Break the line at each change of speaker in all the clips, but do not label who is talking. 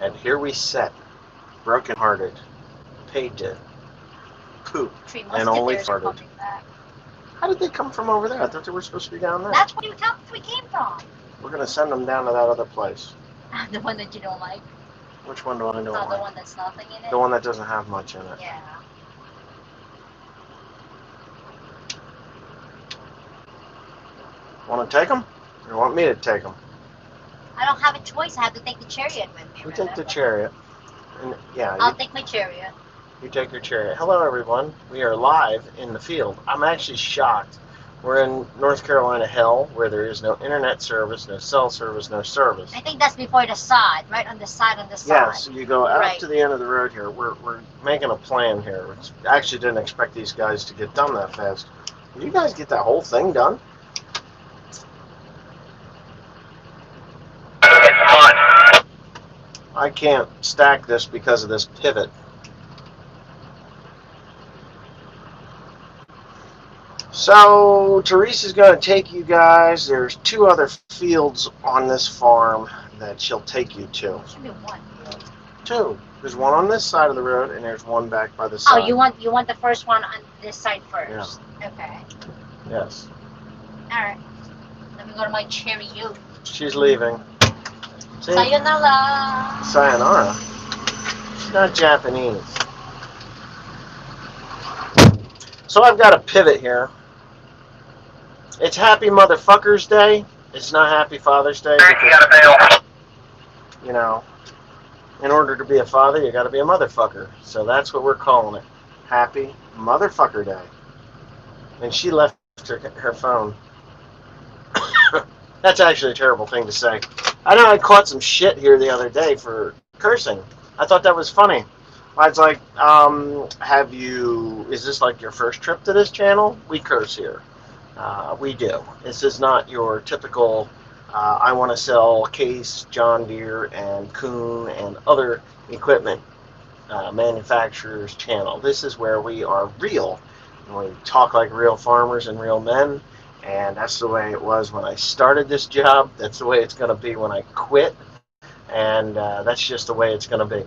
And here we sit, broken-hearted, paid to poop,
Three
and only
musketeers are
farted.
coming back.
How did they come from over there? I thought they were supposed to be down there.
That's where you tell us we came from.
We're going to send them down to that other place.
The one that you don't like.
Which one do I know?
The one that's nothing in it.
The one that doesn't have much in it.
Yeah.
Want to take them? Or want me to take them?
I don't have a choice. I have to take the chariot with me.
You take the chariot. And yeah,
I'll take my chariot.
You take your chariot. Hello, everyone. We are live in the field. I'm actually shocked. We're in North Carolina hell, where there is no internet service, no cell service, no service.
I think that's before the side, right on the side,
Yeah, so you go out
right
to the end of the road here. We're making a plan here. I actually didn't expect these guys to get done that fast. Did you guys get that whole thing done? I can't stack this because of this pivot. So Teresa's going to take you guys. There's 2 other fields on this farm that she'll take you to.
Should be 1.
2. There's one on this side of the road, and there's one back by the side.
Oh, you want the first one on this side first? Yeah. Okay.
Yes.
All right. Let me go to my chariot.
She's leaving. See?
Sayonara.
Sayonara. She's not Japanese. So I've got a pivot here. It's Happy Motherfuckers Day. It's not Happy Father's Day. Because, you know, in order to be a father, you got to be a motherfucker. So that's what we're calling it. Happy Motherfucker Day. And she left her phone. That's actually a terrible thing to say. I know I caught some shit here the other day for cursing. I thought that was funny. I was like, is this like your first trip to this channel? We curse here. We do. This is not your typical, I want to sell Case, John Deere, and Kuhn, and other equipment manufacturers channel. This is where we are real. And we talk like real farmers and real men. And that's the way it was when I started this job. That's the way it's going to be when I quit. And that's just the way it's going to be.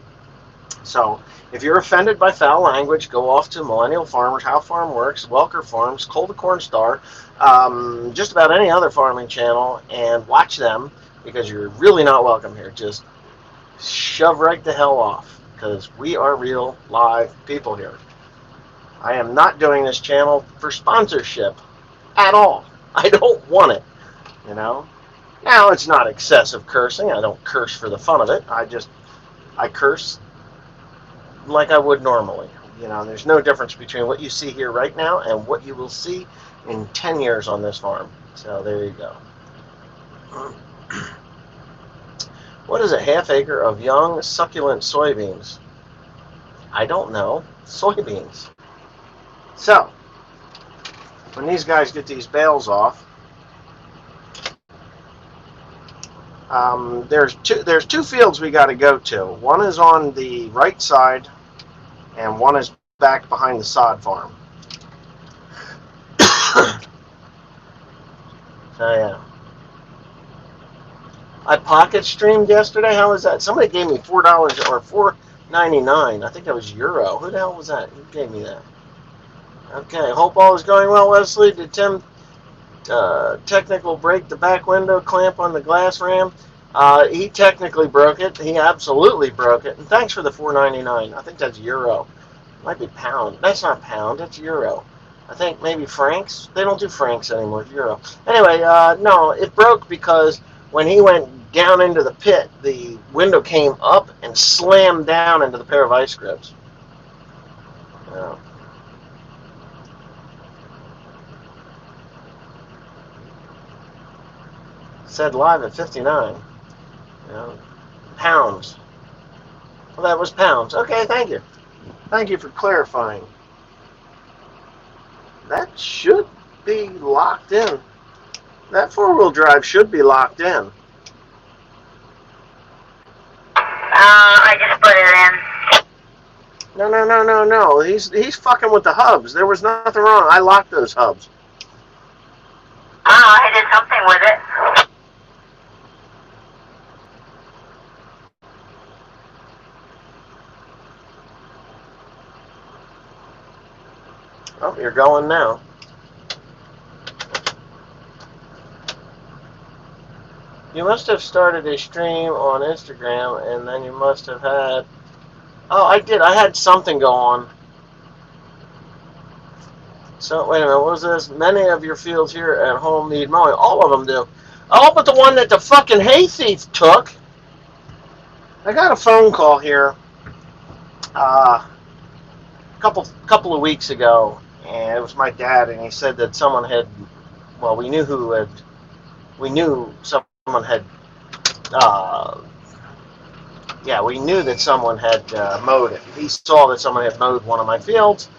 So, if you're offended by foul language, go off to Millennial Farmers, How Farm Works, Welker Farms, Cold the Corn Star, just about any other farming channel, and watch them, because you're really not welcome here. Just shove right the hell off, because we are real, live people here. I am not doing this channel for sponsorship at all. I don't want it, you know. Now, it's not excessive cursing. I don't curse for the fun of it. I curse like I would normally. You know, there's no difference between what you see here right now and what you will see in 10 years on this farm. So there you go. What is a half acre of young succulent soybeans? I don't know. Soybeans. So, when these guys get these bales off, there's two fields we got to go to. One is on the right side, and one is back behind the sod farm. So yeah, I pocket streamed yesterday. How was that? Somebody gave me $4 or $4.99. I think that was euro. Who the hell was that? Who gave me that? Okay, hope all is going well, Wesley. Did Tim technical break the back window clamp on the glass ram? He technically broke it. He absolutely broke it. And thanks for the $4.99. I think that's euro. Might be pound. That's not pound. That's euro. I think maybe francs. They don't do francs anymore. Euro. Anyway, no, it broke because when he went down into the pit, the window came up and slammed down into the pair of ice grips. Yeah. Said live at 59. You know, pounds. Well, that was pounds. Okay, thank you. Thank you for clarifying. That should be locked in. That four-wheel drive should be locked in.
I just put it in.
No. He's fucking with the hubs. There was nothing wrong. I locked those hubs.
Oh, I did something with it.
Oh, you're going now. You must have started a stream on Instagram, and then you must have had... Oh, I did. I had something go on. So, wait a minute. What was this? Many of your fields here at home need mowing. All of them do. Oh, but the one that the fucking hay thief took. I got a phone call here couple of weeks ago, and it was my dad, and he said that someone had... Well, we knew someone had... we knew that someone had mowed it. He saw that someone had mowed one of my fields,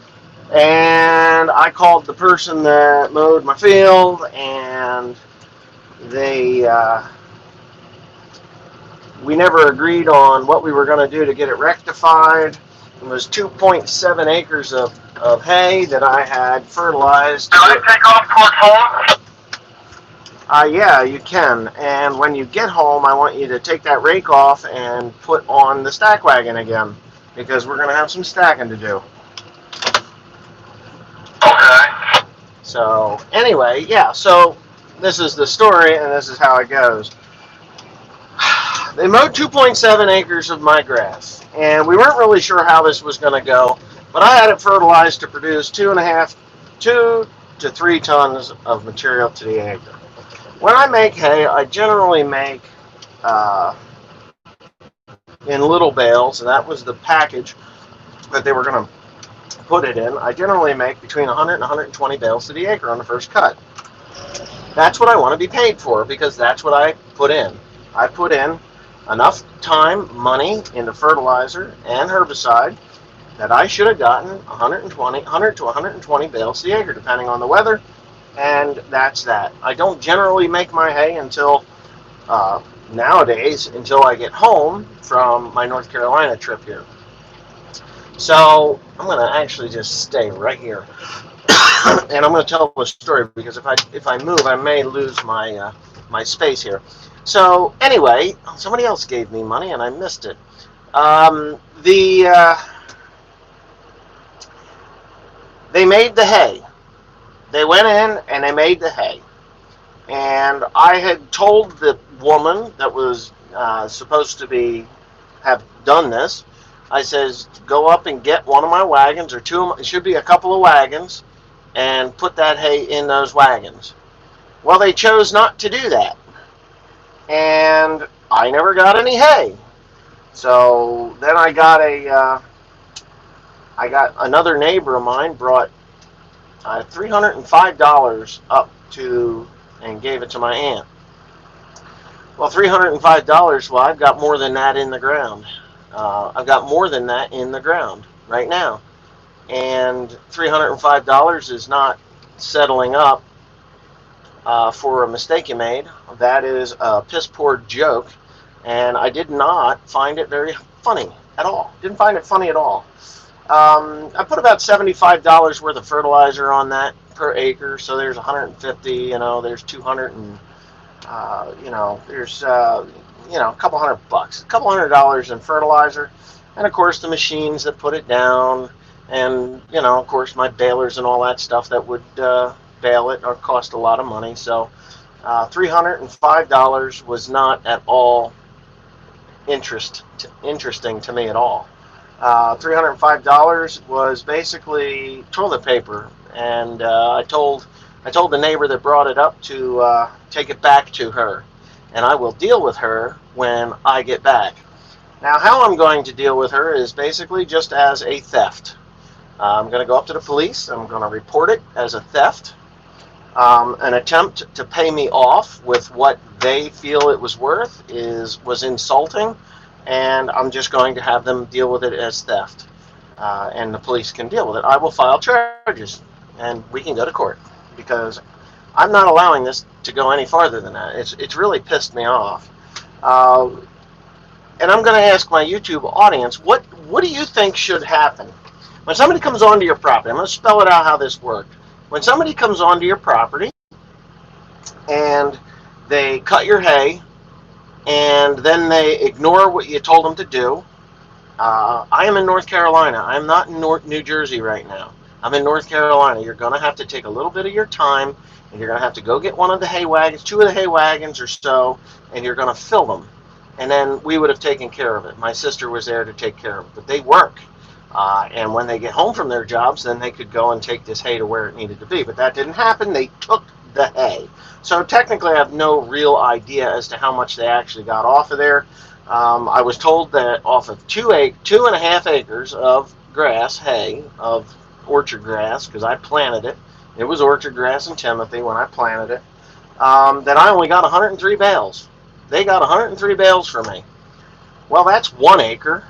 and I called the person that mowed my field, and they we never agreed on what we were going to do to get it rectified. It was 2.7 acres of hay that I had fertilized.
Can I take off towards home?
Yeah, you can. And when you get home, I want you to take that rake off and put on the stack wagon again, because we're going to have some stacking to do.
Okay.
So, anyway, yeah, so this is the story, and this is how it goes. They mowed 2.7 acres of my grass, and we weren't really sure how this was going to go, but I had it fertilized to produce 2 to 3 tons of material to the acre. When I make hay, I generally make in little bales, and that was the package that they were going to put it in. I generally make between 100 and 120 bales to the acre on the first cut. That's what I want to be paid for, because that's what I put in. I put in enough time, money into fertilizer and herbicide that I should have gotten 100 to 120 bales to the acre, depending on the weather, and that's that. I don't generally make my hay until nowadays, until I get home from my North Carolina trip here. So I'm going to actually just stay right here, and I'm going to tell the story, because if I move, I may lose my my space here. So anyway, somebody else gave me money and I missed it. They made the hay. They went in and they made the hay. And I had told the woman that was supposed to have done this, I says, go up and get one of my wagons, or two, it should be a couple of wagons, and put that hay in those wagons. Well, they chose not to do that, and I never got any hay. So then I got another neighbor of mine brought $305 up to and gave it to my aunt. Well, $305, well, I've got more than that in the ground. I've got more than that in the ground right now. And $305 is not settling up for a mistake you made. That is a piss poor joke, and I did not find it very funny at all. Didn't find it funny at all. I put about $75 worth of fertilizer on that per acre, so there's 150. There's 200, and there's a couple $100, a couple $100 in fertilizer, and of course the machines that put it down, and of course my balers and all that stuff that would bale it or cost a lot of money. So $305 was not at all interesting to me at all. $305 was basically toilet paper, and I told the neighbor that brought it up to take it back to her, and I will deal with her when I get back. Now, how I'm going to deal with her is basically just as a theft. I'm going to go up to the police. I'm going to report it as a theft. An attempt to pay me off with what they feel it was worth was insulting, and I'm just going to have them deal with it as theft, and the police can deal with it. I will file charges, and we can go to court, because I'm not allowing this to go any farther than that. It's really pissed me off. And I'm going to ask my YouTube audience, what do you think should happen when somebody comes onto your property? I'm going to spell it out how this worked. When somebody comes onto your property and they cut your hay, and then they ignore what you told them to do. I am in North Carolina. I'm not in New Jersey right now. I'm in North Carolina. You're going to have to take a little bit of your time, and you're going to have to go get one of the hay wagons, two of the hay wagons or so, and you're going to fill them. And then we would have taken care of it. My sister was there to take care of it. But they work. And when they get home from their jobs, then they could go and take this hay to where it needed to be. But that didn't happen. They took the hay. So technically, I have no real idea as to how much they actually got off of there. I was told that off of 2.5 acres of grass, hay, of orchard grass, because I planted it. It was orchard grass in Timothy when I planted it. That I only got 103 bales. They got 103 bales from me. Well, that's 1 acre.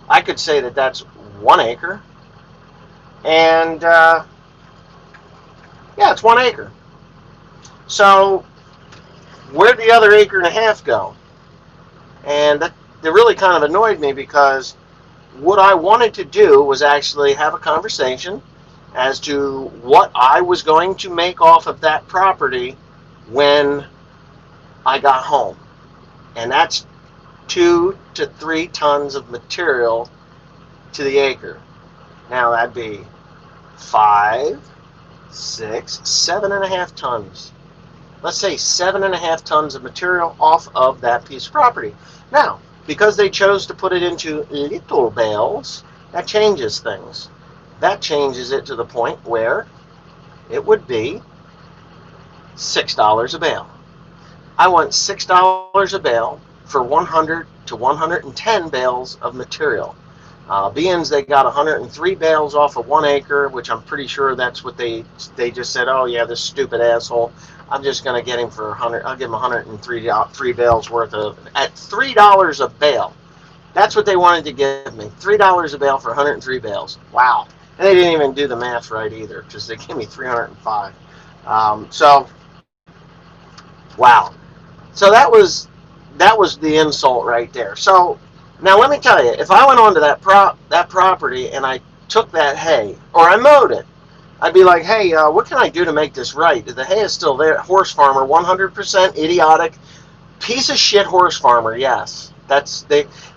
I could say that that's 1 acre. And, yeah, it's 1 acre. So, where'd the other 1.5 acres go? And that really kind of annoyed me, because what I wanted to do was actually have a conversation as to what I was going to make off of that property when I got home. And that's 2 to 3 tons of material to the acre. Now that'd be 5, 6, 7.5 tons. Let's say 7.5 tons of material off of that piece of property. Now, because they chose to put it into little bales, that changes things. That changes it to the point where it would be $6 a bale. I want $6 a bale for 100 to 110 bales of material. Being they got 103 bales off of 1 acre, which I'm pretty sure that's what they just said, oh yeah, this stupid asshole, I'm just going to get him for 100, I'll give him 103 bales worth of, at $3 a bale. That's what they wanted to give me, $3 a bale for 103 bales. Wow. And they didn't even do the math right either, because they gave me 305. So, wow. So that was the insult right there. So now let me tell you, if I went onto that property and I took that hay, or I mowed it, I'd be like, hey, what can I do to make this right? The hay is still there. Horse farmer, 100% idiotic, piece of shit horse farmer. Yes,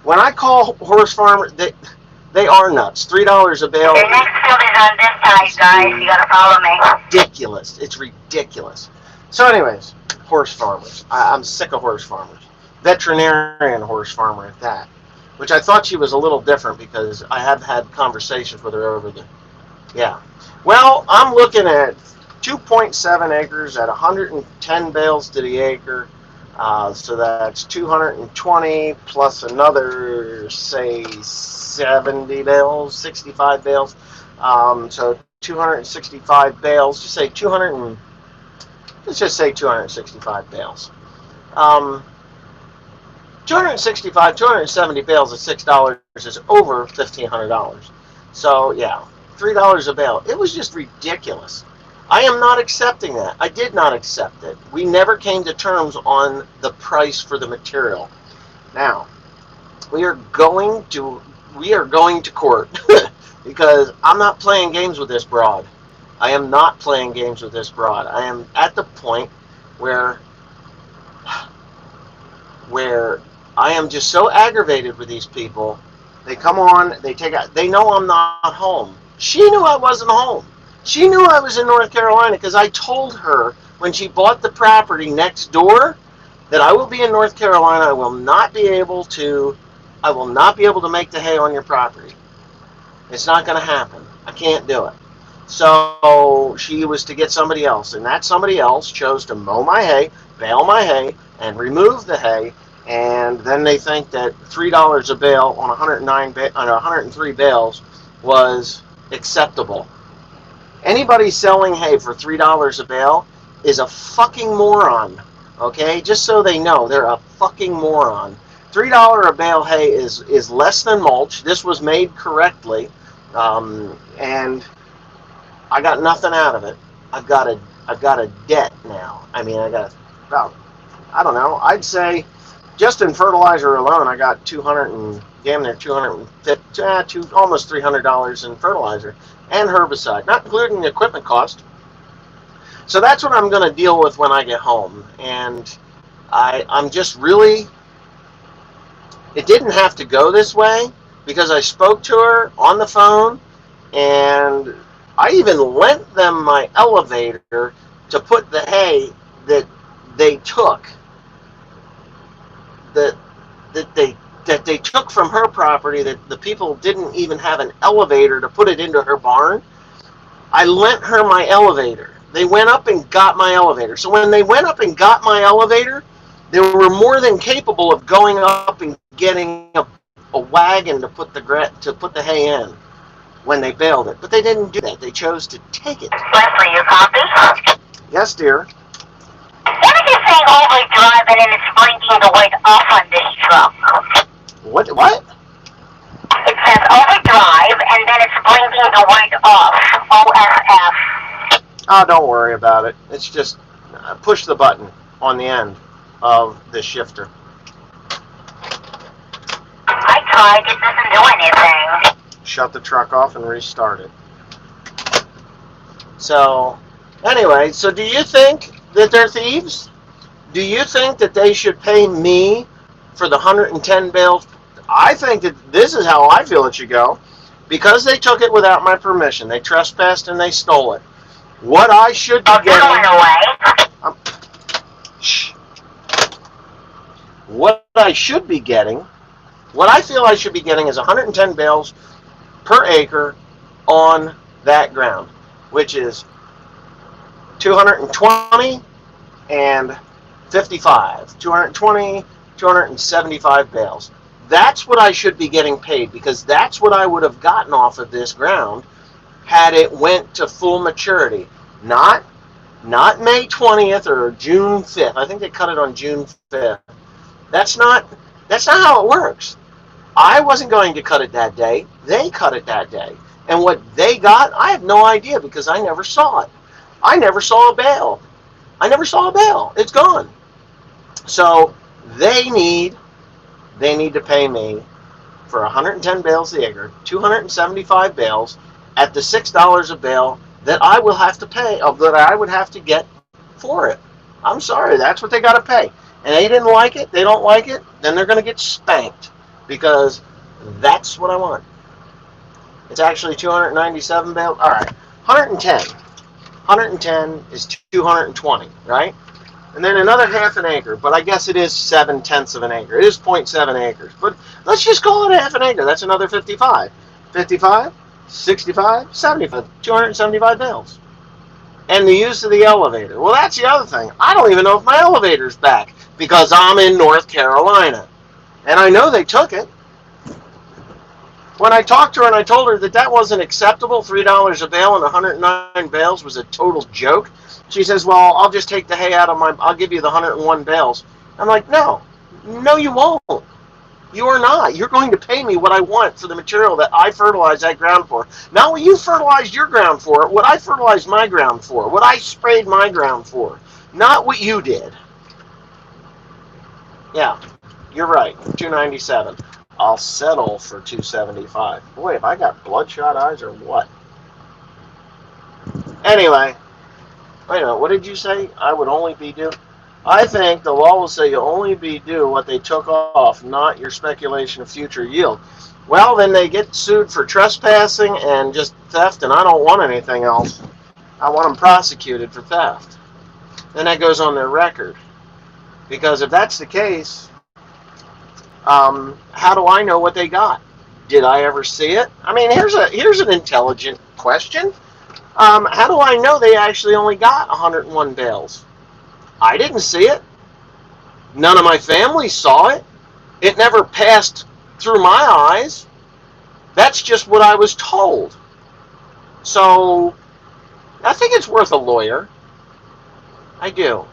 when I call horse farmer, they are nuts. $3 a bale.
The next field is on this side, guys. You gotta follow me.
Ridiculous. It's ridiculous. So, anyways, horse farmers. I'm sick of horse farmers. Veterinarian horse farmer at that. Which I thought she was a little different, because I have had conversations with her over the. Yeah. Well, I'm looking at 2.7 acres at 110 bales to the acre. So that's 220 plus another, say, 70 bales, 65 bales. So 265 bales. Just say 200. Let's just say 265 bales. 265, 270 bales at $6 is over $1,500. So yeah, $3 a bale. It was just ridiculous. I am not accepting that. I did not accept it. We never came to terms on the price for the material. Now, we are going to court because I'm not playing games with this broad. I am not playing games with this broad. I am at the point where I am just so aggravated with these people. They come on, they know I'm not home. She knew I wasn't home. She knew I was in North Carolina, because I told her when she bought the property next door that I will be in North Carolina. I will not be able to make the hay on your property. It's not going to happen. I can't do it. So she was to get somebody else, and that somebody else chose to mow my hay, bale my hay, and remove the hay. And then they think that $3 a bale on 103 bales was acceptable. Anybody selling hay for $3 a bale is a fucking moron. Okay, just so they know, they're a fucking moron. $3 a bale hay is less than mulch. This was made correctly, and I got nothing out of it. I've got a debt now. I mean, I got about, I don't know, I'd say just in fertilizer alone, I got damn near $250, almost $300 in fertilizer and herbicide, not including the equipment cost. So that's what I'm going to deal with when I get home. And I'm just really, it didn't have to go this way, because I spoke to her on the phone, and I even lent them my elevator to put the hay that they took, that they took from her property, that the people didn't even have an elevator to put it into her barn. I lent her my elevator. They went up and got my elevator. So when they went up and got my elevator, they were more than capable of going up and getting a wagon to put the hay in when they baled it. But they didn't do that. They chose to take it.
Leslie, you copy?
Yes, dear.
What did you say overdrive and then it's blinking the white off on this truck?
What?
It says overdrive and then it's blinking the white off. OFF.
Oh, don't worry about it. It's just push the button on the end of the shifter.
I tried. It doesn't do anything.
Shut the truck off and restart it. So, anyway, so do you think that they're thieves? Do you think that they should pay me for the 110 bales? I think that this is how I feel it should go. Because they took it without my permission. They trespassed and they stole it. What I should be getting... Shh. What I should be getting, what I feel I should be getting is 110 bales per acre on that ground, which is 220 and 55. 220, 275 bales. That's what I should be getting paid, because that's what I would have gotten off of this ground had it went to full maturity. Not May 20th or June 5th. I think they cut it on June 5th. That's not how it works. I wasn't going to cut it that day. They cut it that day. And what they got, I have no idea, because I never saw it. I never saw a bale. It's gone. So they need to pay me for 110 bales the acre, 275 bales at the $6 a bale that I will have to pay, that I would have to get for it. I'm sorry, that's what they got to pay. And they didn't like it, they don't like it, then they're going to get spanked, because that's what I want. It's actually 297 bales. All right, 110. 110 is 220, right? And then another half an acre, but I guess it is 7/10 of an acre. It is 0.7 acres, but let's just call it half an acre. That's another 55. 55, 65, 75, 275 bales. And the use of the elevator. Well, that's the other thing. I don't even know if my elevator's back, because I'm in North Carolina. And I know they took it. When I talked to her and I told her that that wasn't acceptable, $3 a bale and 109 bales was a total joke, she says, well, I'll just take the hay out of I'll give you the 101 bales. I'm like, no, you won't. You are not. You're going to pay me what I want for the material that I fertilized that ground for. Not what you fertilized your ground for, what I fertilized my ground for, what I sprayed my ground for. Not what you did. Yeah, you're right, 297. I'll settle for 275. Boy, have I got bloodshot eyes or what? Anyway, wait a minute, what did you say I would only be due? I think the law will say you'll only be due what they took off, not your speculation of future yield. Well, then they get sued for trespassing and just theft, and I don't want anything else. I want them prosecuted for theft. Then that goes on their record. Because if that's the case, how do I know what they got? Did I ever see it? I mean, here's an intelligent question. How do I know they actually only got 101 bales? I didn't see it. None of my family saw it. It never passed through my eyes. That's just what I was told. So, I think it's worth a lawyer. I do.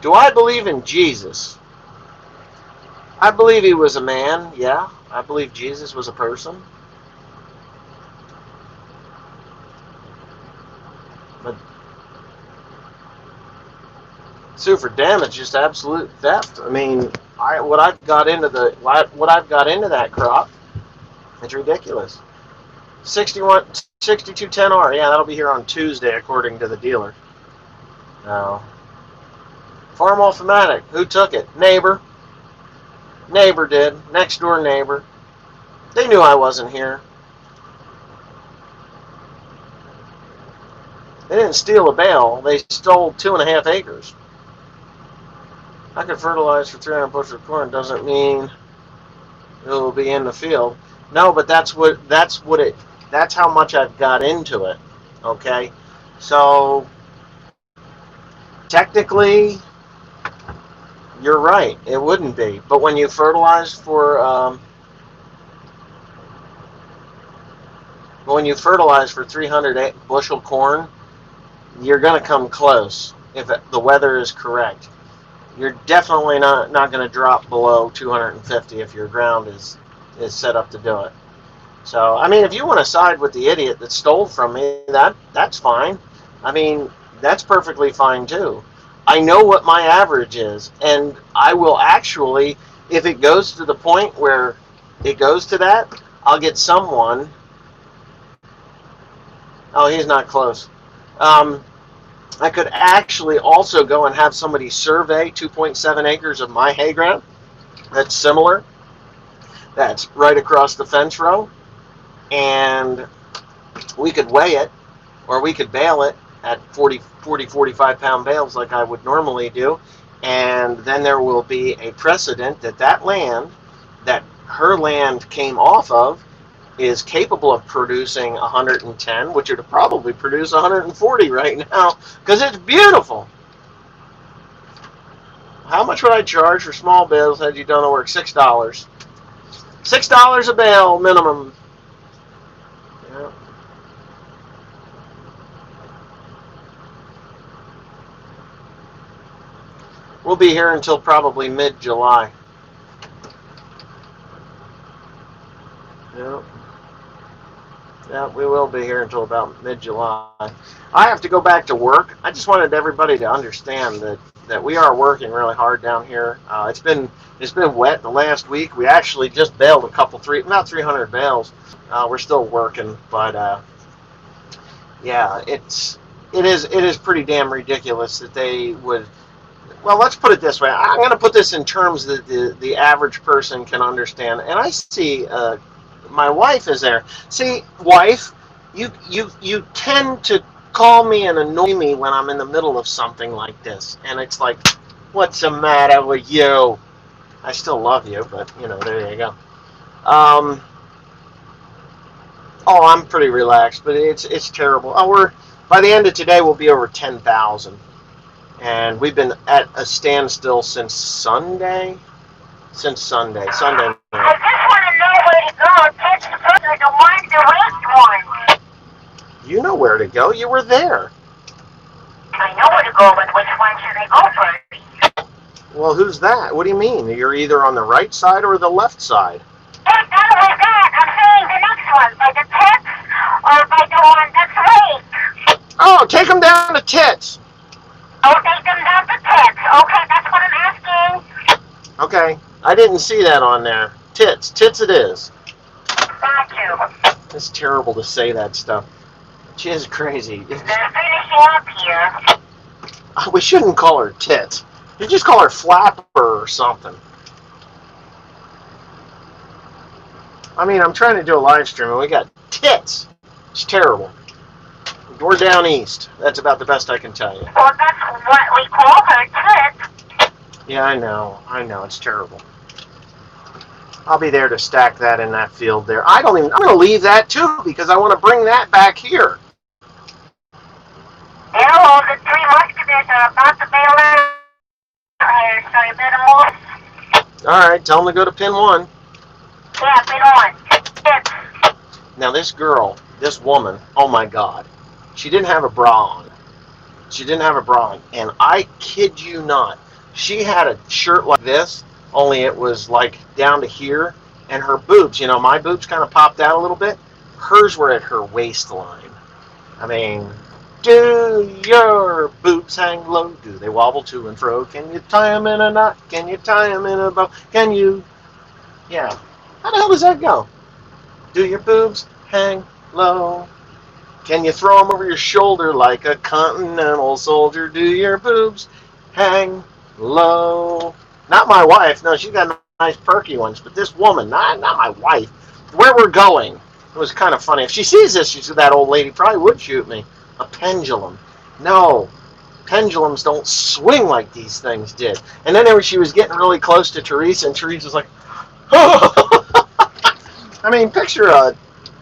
Do I believe in Jesus? I believe he was a man, yeah. I believe Jesus was a person. But sue for damage, just absolute theft. I mean, what I've got into that crop, it's ridiculous. 6210R, yeah, that'll be here on Tuesday according to the dealer. Now, Farm Off-O-Matic, who took it? Neighbor. Neighbor did. Next door neighbor. They knew I wasn't here. They didn't steal a bale. They stole 2.5 acres. I could fertilize for 300 bushels of corn. Doesn't mean it will be in the field. No, but that's how much I've got into it. Okay, so technically, you're right. It wouldn't be. But when you fertilize for 300 bushel corn, you're going to come close if the weather is correct. You're definitely not going to drop below 250 if your ground is set up to do it. So, I mean, if you want to side with the idiot that stole from me, that's fine. I mean, that's perfectly fine too. I know what my average is, and I will actually, if it goes to the point where it goes to that, I'll get someone. Oh, he's not close. I could actually also go and have somebody survey 2.7 acres of my hay ground that's similar. That's right across the fence row. And we could weigh it, or we could bale it at 45 pound bales like I would normally do. And then there will be a precedent that land that her land came off of is capable of producing 110, which would probably produce 140 right now because it's beautiful. How much would I charge for small bales had you done the work? $6. $6 a bale minimum. Yeah. We'll be here until probably mid-July. Yeah. Yeah, we will be here until about mid-July. I have to go back to work. I just wanted everybody to understand that we are working really hard down here. It's been wet the last week. We actually just baled about 300 bales. We're still working, but yeah, it is pretty damn ridiculous that they would. Well, let's put it this way. I'm going to put this in terms that the average person can understand. And I see my wife is there. See, wife, you tend to call me and annoy me when I'm in the middle of something like this. And it's like, what's the matter with you? I still love you, but, there you go. Oh, I'm pretty relaxed, but it's terrible. By the end of today, we'll be over 10,000. And we've been at a standstill since Sunday. Sunday night.
I just want to know where to go. Catch the person, the one.
You know where to go. You were there.
I know where to go, but which one should I go first?
Well, who's that? What do you mean? You're either on the right side or the left side.
Hey, not only that, I'm saying the next one, by the Tits or by the one that's late.
Oh, take them down to Tits.
Oh, take them down to Tits. Okay, that's what I'm asking.
Okay, I didn't see that on there. Tits it is.
Got you.
It's terrible to say that stuff. She is crazy.
They're finishing up here.
We shouldn't call her Tits. You just call her Flapper or something. I mean, I'm trying to do a live stream and we got Tits. It's terrible. We're down east. That's about the best I can tell you.
Well, that's what we call her, Tits.
Yeah, I know. It's terrible. I'll be there to stack that in that field there. I'm going to leave that too because I want to bring that back here.
Hello, the Three Musketeers are about to bail out. So you better move.
All right, tell them to go to pin 1.
Yeah, pin 1. Tits.
Now this woman, oh my God, she didn't have a bra on. And I kid you not, she had a shirt like this, only it was like down to here, and her boobs, my boobs kind of popped out a little bit. Hers were at her waistline. I mean, do your boobs hang low? Do they wobble to and fro? Can you tie them in a knot? Can you tie them in a bow? Can you? Yeah. How the hell does that go? Do your boobs hang low? Can you throw them over your shoulder like a continental soldier? Do your boobs hang low? Not my wife. No, she's got nice perky ones. But this woman, not my wife. Where we're going, it was kind of funny. If she sees this, that old lady probably would shoot me. a pendulum. No, pendulums don't swing like these things did. And then she was getting really close to Teresa, and Teresa was like, I mean, picture a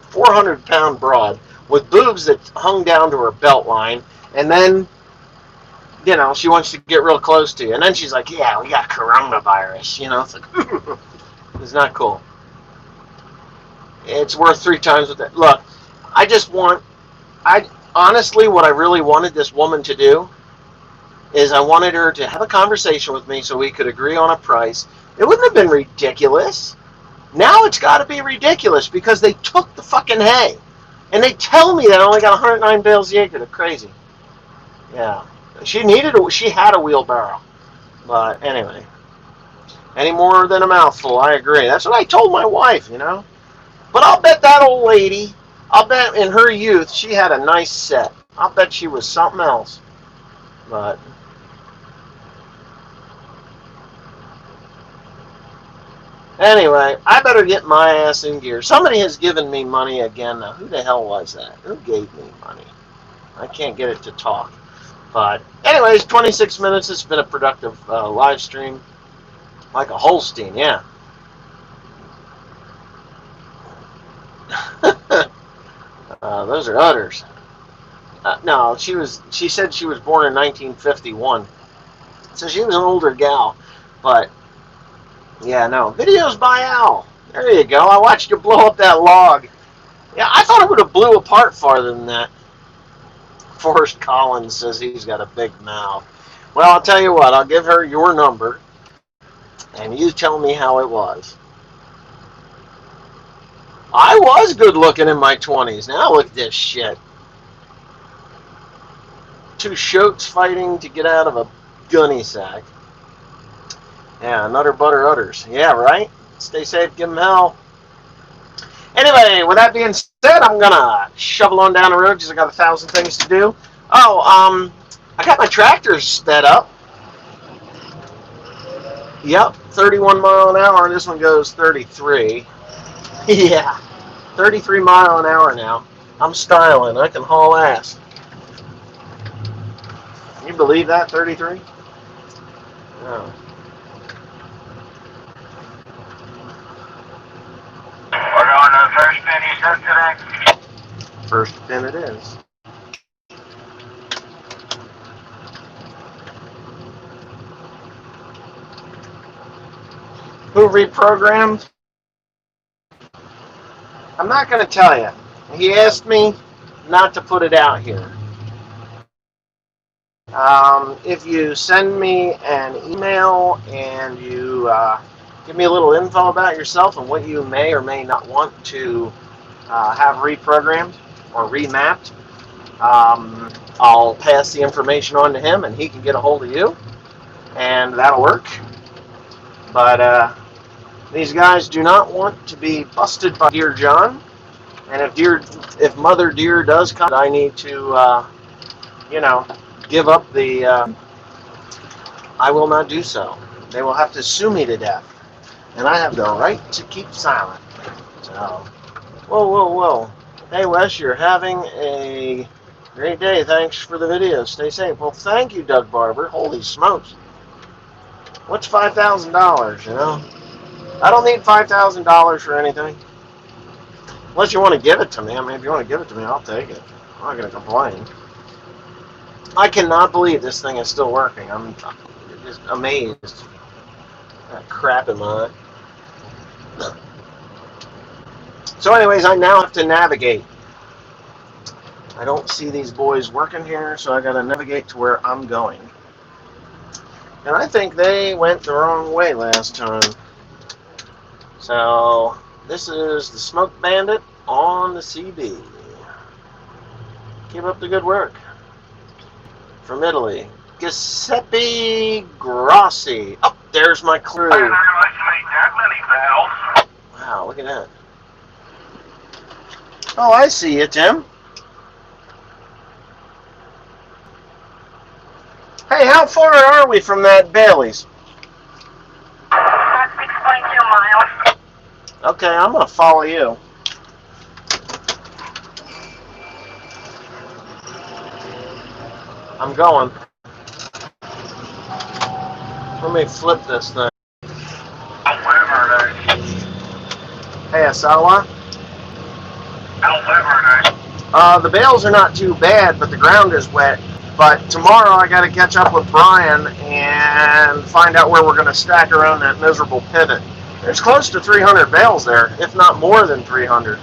400-pound broad with boobs that hung down to her belt line, and then, you know, she wants to get real close to you. And then she's like, yeah, we got coronavirus. You know, it's like, it's not cool. It's worth 3 times what that. Look, I honestly, what I really wanted this woman to do is I wanted her to have a conversation with me so we could agree on a price. It wouldn't have been ridiculous. Now it's got to be ridiculous because they took the fucking hay. And they tell me that I only got 109 bales the acre. They're crazy. Yeah. She had a wheelbarrow. But anyway. Any more than a mouthful, I agree. That's what I told my wife, you know. But I'll bet that old lady, I'll bet in her youth she had a nice set. I'll bet she was something else. But anyway, I better get my ass in gear. Somebody has given me money again. Now, who the hell was that? Who gave me money? I can't get it to talk. But anyways, 26 minutes. It's been a productive live stream. Like a Holstein, yeah. Those are udders. No, she said she was born in 1951. So she was an older gal. But, yeah, no. Videos by Al. There you go. I watched you blow up that log. Yeah, I thought it would have blew apart farther than that. Forrest Collins says he's got a big mouth. Well, I'll tell you what. I'll give her your number. And you tell me how it was. I was good looking in my 20s. Now look at this shit. 2 shoats fighting to get out of a gunny sack. Yeah, Nutter Butter Udders. Yeah, right? Stay safe, give them hell. Anyway, with that being said, I'm going to shovel on down the road because I got 1,000 things to do. Oh, I got my tractors sped up. Yep, 31 mile an hour. This one goes 33. Yeah, 33 mile an hour now. I'm styling. I can haul ass. Can you believe that, 33? No.
We're going to the first pin you said today?
First pin it is. Who reprogrammed? I'm not going to tell you. He asked me not to put it out here. If you send me an email and you give me a little info about yourself and what you may or may not want to have reprogrammed or remapped, I'll pass the information on to him and he can get a hold of you, and that'll work. But these guys do not want to be busted by Dear John, and if Mother Deer does come, I need to, give up the. I will not do so. They will have to sue me to death, and I have the right to keep silent. So, whoa. Hey Wes, you're having a great day. Thanks for the video. Stay safe. Well, thank you, Doug Barber. Holy smokes. What's $5,000? You know. I don't need $5,000 for anything. Unless you want to give it to me. I mean, if you want to give it to me, I'll take it. I'm not going to complain. I cannot believe this thing is still working. I'm just amazed. That crap in my eye. So anyways, I now have to navigate. I don't see these boys working here, so I got to navigate to where I'm going. And I think they went the wrong way last time. So, this is the Smoke Bandit on the CB. Keep up the good work. From Italy, Giuseppe Grossi. Oh, there's my crew. Wow, look at that. Oh, I see you, Tim. Hey, how far are we from that Bailey's?
6.2 miles.
Okay, I'm going to follow you. I'm going. Let me flip this thing. Hey, Asawa. The bales are not too bad, but the ground is wet. But tomorrow I got to catch up with Brian and find out where we're going to stack around that miserable pivot. There's close to 300 bales there, if not more than 300.